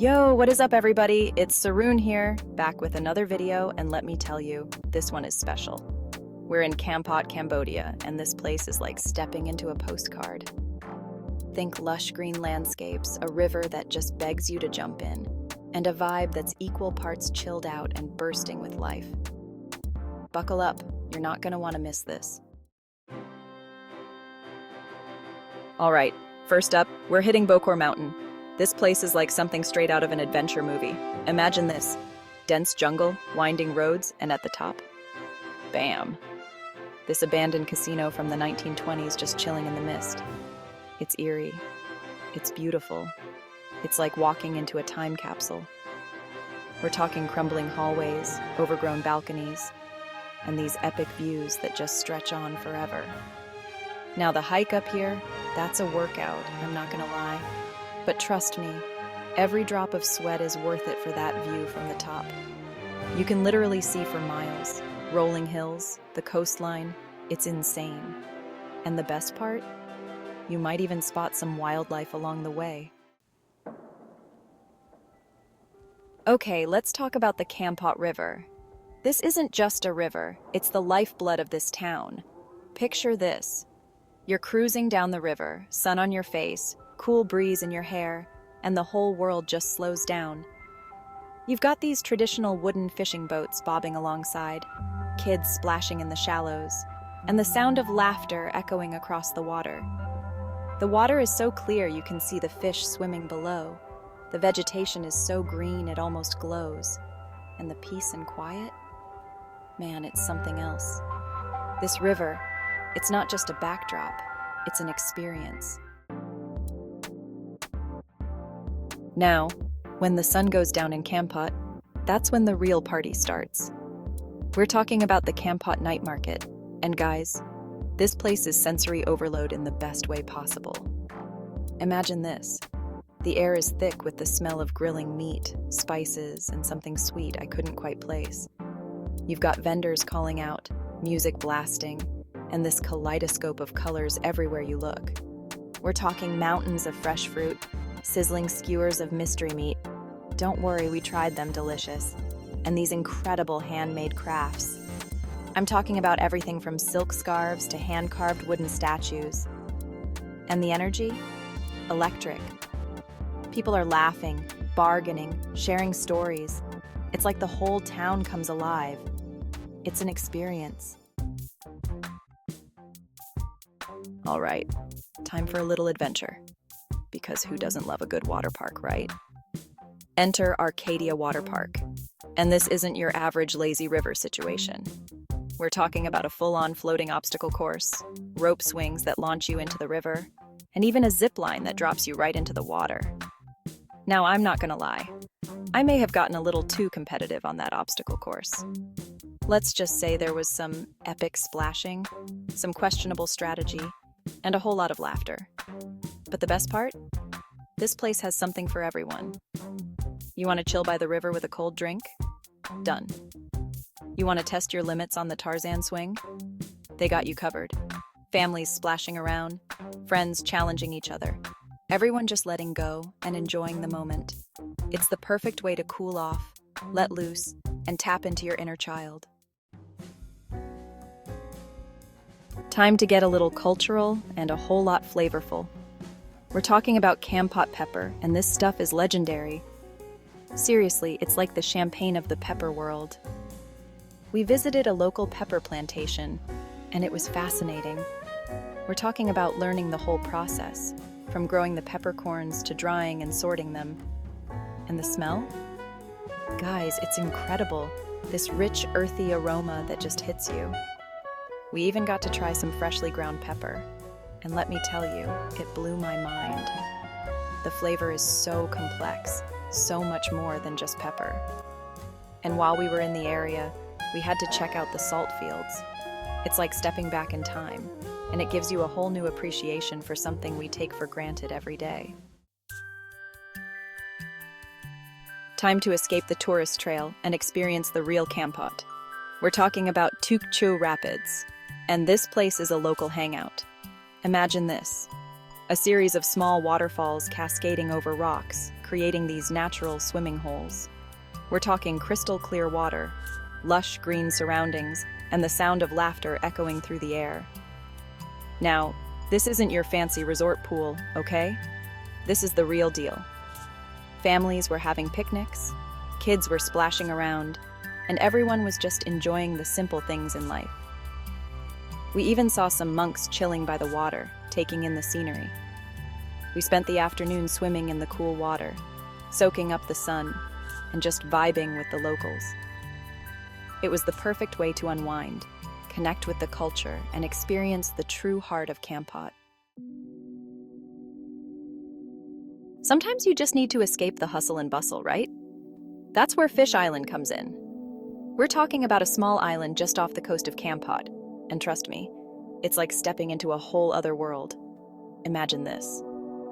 Yo, what is up everybody? It's Saroon here, back with another video, and let me tell you, this one is special. We're in Kampot, Cambodia, and this place is like stepping into a postcard. Think lush green landscapes, a river that just begs you to jump in, and a vibe that's equal parts chilled out and bursting with life. Buckle up, you're not gonna want to miss this. All right, first up, we're hitting Boor Mountain. This place is like something straight out of an adventure movie. Imagine this: dense jungle, winding roads, and at the top, bam! This abandoned casino from the 1920s just chilling in the mist. It's eerie. It's beautiful. It's like walking into a time capsule. We're talking crumbling hallways, overgrown balconies, and these epic views that just stretch on forever. Now the hike up here, that's a workout, I'm not gonna lie. But trust me, every drop of sweat is worth it for that view from the top. You can literally see for miles. Rolling hills, the coastline, it's insane. And the best part? You might even spot some wildlife along the way. Okay, let's talk about the Kampot River. This isn't just a river, it's the lifeblood of this town. Picture this. You're cruising down the river, sun on your face, cool breeze in your hair, and the whole world just slows down. You've got these traditional wooden fishing boats bobbing alongside, kids splashing in the shallows, and the sound of laughter echoing across the water. The water is so clear you can see the fish swimming below. The vegetation is so green it almost glows. And the peace and quiet? Man, it's something else. This river, it's not just a backdrop, it's an experience. Now, when the sun goes down in Kampot, that's when the real party starts. We're talking about the Kampot night market, and guys, this place is sensory overload in the best way possible. Imagine this. The air is thick with the smell of grilling meat, spices, and something sweet I couldn't quite place. You've got vendors calling out, music blasting, and this kaleidoscope of colors everywhere you look. We're talking mountains of fresh fruit, sizzling skewers of mystery meat. Don't worry, we tried them, delicious. And these incredible handmade crafts. I'm talking about everything from silk scarves to hand-carved wooden statues. And the energy? Electric. People are laughing, bargaining, sharing stories. It's like the whole town comes alive. It's an experience. All right, time for a little adventure. Because who doesn't love a good water park, right? Enter Arcadia Water Park. And this isn't your average lazy river situation. We're talking about a full-on floating obstacle course, rope swings that launch you into the river, and even a zip line that drops you right into the water. Now, I'm not gonna lie. I may have gotten a little too competitive on that obstacle course. Let's just say there was some epic splashing, some questionable strategy, and a whole lot of laughter. But the best part? This place has something for everyone. You want to chill by the river with a cold drink? Done. You want to test your limits on the Tarzan swing? They got you covered. Families splashing around, friends challenging each other. Everyone just letting go and enjoying the moment. It's the perfect way to cool off, let loose, and tap into your inner child. Time to get a little cultural and a whole lot flavorful. We're talking about Kampot pepper, and this stuff is legendary. Seriously, it's like the champagne of the pepper world. We visited a local pepper plantation, and it was fascinating. We're talking about learning the whole process, from growing the peppercorns to drying and sorting them. And the smell? Guys, it's incredible. This rich, earthy aroma that just hits you. We even got to try some freshly ground pepper. And let me tell you, it blew my mind. The flavor is so complex, so much more than just pepper. And while we were in the area, we had to check out the salt fields. It's like stepping back in time, and it gives you a whole new appreciation for something we take for granted every day. Time to escape the tourist trail and experience the real Kampot. We're talking about Cho Rapids, and this place is a local hangout. Imagine this: a series of small waterfalls cascading over rocks, creating these natural swimming holes. We're talking crystal clear water, lush green surroundings, and the sound of laughter echoing through the air. Now, this isn't your fancy resort pool, okay? This is the real deal. Families were having picnics, kids were splashing around, and everyone was just enjoying the simple things in life. We even saw some monks chilling by the water, taking in the scenery. We spent the afternoon swimming in the cool water, soaking up the sun, and just vibing with the locals. It was the perfect way to unwind, connect with the culture, and experience the true heart of Kampot. Sometimes you just need to escape the hustle and bustle, right? That's where Fish Island comes in. We're talking about a small island just off the coast of Kampot, and trust me, it's like stepping into a whole other world. Imagine this: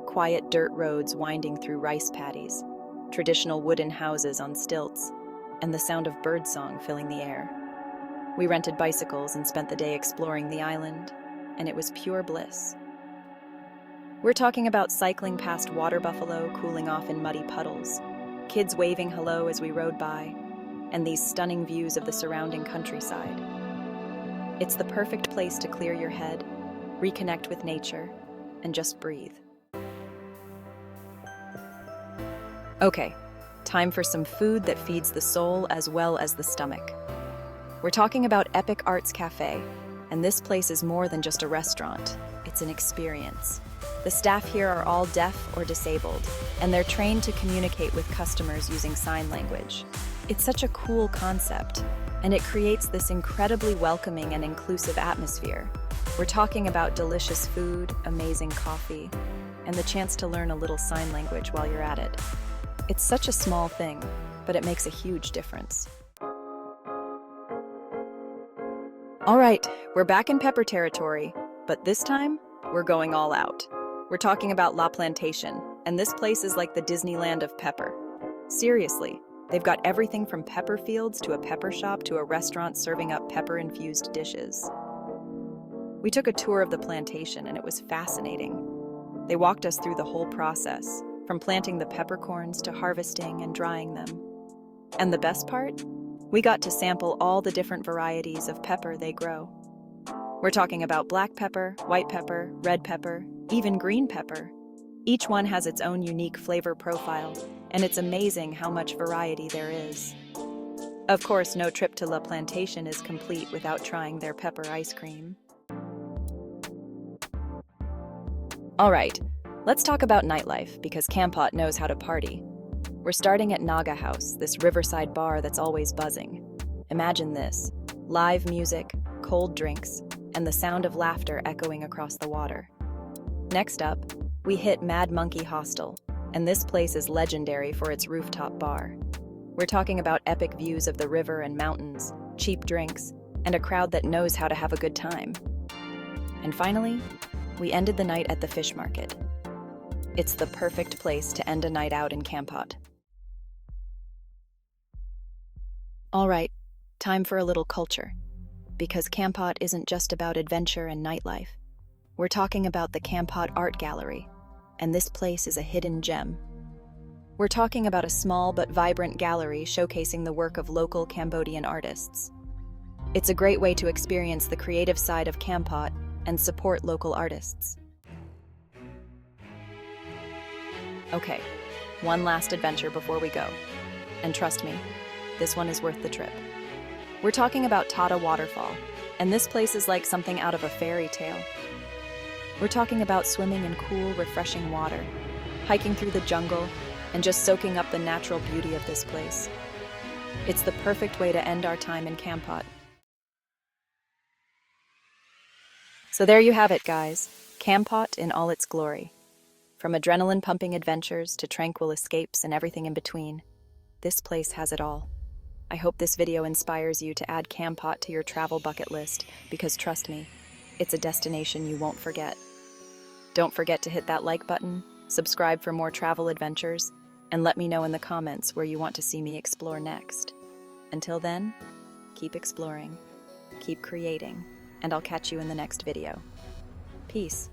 quiet dirt roads winding through rice paddies, traditional wooden houses on stilts, and the sound of birdsong filling the air. We rented bicycles and spent the day exploring the island, and it was pure bliss. We're talking about cycling past water buffalo cooling off in muddy puddles, kids waving hello as we rode by, and these stunning views of the surrounding countryside. It's the perfect place to clear your head, reconnect with nature, and just breathe. Okay, time for some food that feeds the soul as well as the stomach. We're talking about Epic Arts Cafe, and this place is more than just a restaurant. It's an experience. The staff here are all deaf or disabled, and they're trained to communicate with customers using sign language. It's such a cool concept, and it creates this incredibly welcoming and inclusive atmosphere. We're talking about delicious food, amazing coffee, and the chance to learn a little sign language while you're at it. It's such a small thing, but it makes a huge difference. All right, we're back in pepper territory, but this time, we're going all out. We're talking about La Plantation, and this place is like the Disneyland of pepper. Seriously, they've got everything from pepper fields to a pepper shop to a restaurant serving up pepper-infused dishes. We took a tour of the plantation, and it was fascinating. They walked us through the whole process, from planting the peppercorns to harvesting and drying them. And the best part? We got to sample all the different varieties of pepper they grow. We're talking about black pepper, white pepper, red pepper, even green pepper. Each one has its own unique flavor profile, and it's amazing how much variety there is. Of course, no trip to La Plantation is complete without trying their pepper ice cream. All right, let's talk about nightlife, because Kampot knows how to party. We're starting at Naga House, this Riverside bar that's always buzzing. Imagine this: live music, cold drinks, and the sound of laughter echoing across the water. Next up, we hit Mad Monkey Hostel, and this place is legendary for its rooftop bar. We're talking about epic views of the river and mountains, cheap drinks, and a crowd that knows how to have a good time. And finally, we ended the night at the fish market. It's the perfect place to end a night out in Kampot. All right, time for a little culture. Because Kampot isn't just about adventure and nightlife. We're talking about the Kampot Art Gallery, and this place is a hidden gem. We're talking about a small but vibrant gallery showcasing the work of local Cambodian artists. It's a great way to experience the creative side of Kampot and support local artists. Okay, one last adventure before we go. And trust me, this one is worth the trip. We're talking about Tata Waterfall, and this place is like something out of a fairy tale. We're talking about swimming in cool, refreshing water, hiking through the jungle, and just soaking up the natural beauty of this place. It's the perfect way to end our time in Kampot. So there you have it, guys. Kampot in all its glory. From adrenaline-pumping adventures to tranquil escapes and everything in between, this place has it all. I hope this video inspires you to add Kampot to your travel bucket list, because trust me, it's a destination you won't forget. Don't forget to hit that like button, subscribe for more travel adventures, and let me know in the comments where you want to see me explore next. Until then, keep exploring, keep creating, and I'll catch you in the next video. Peace.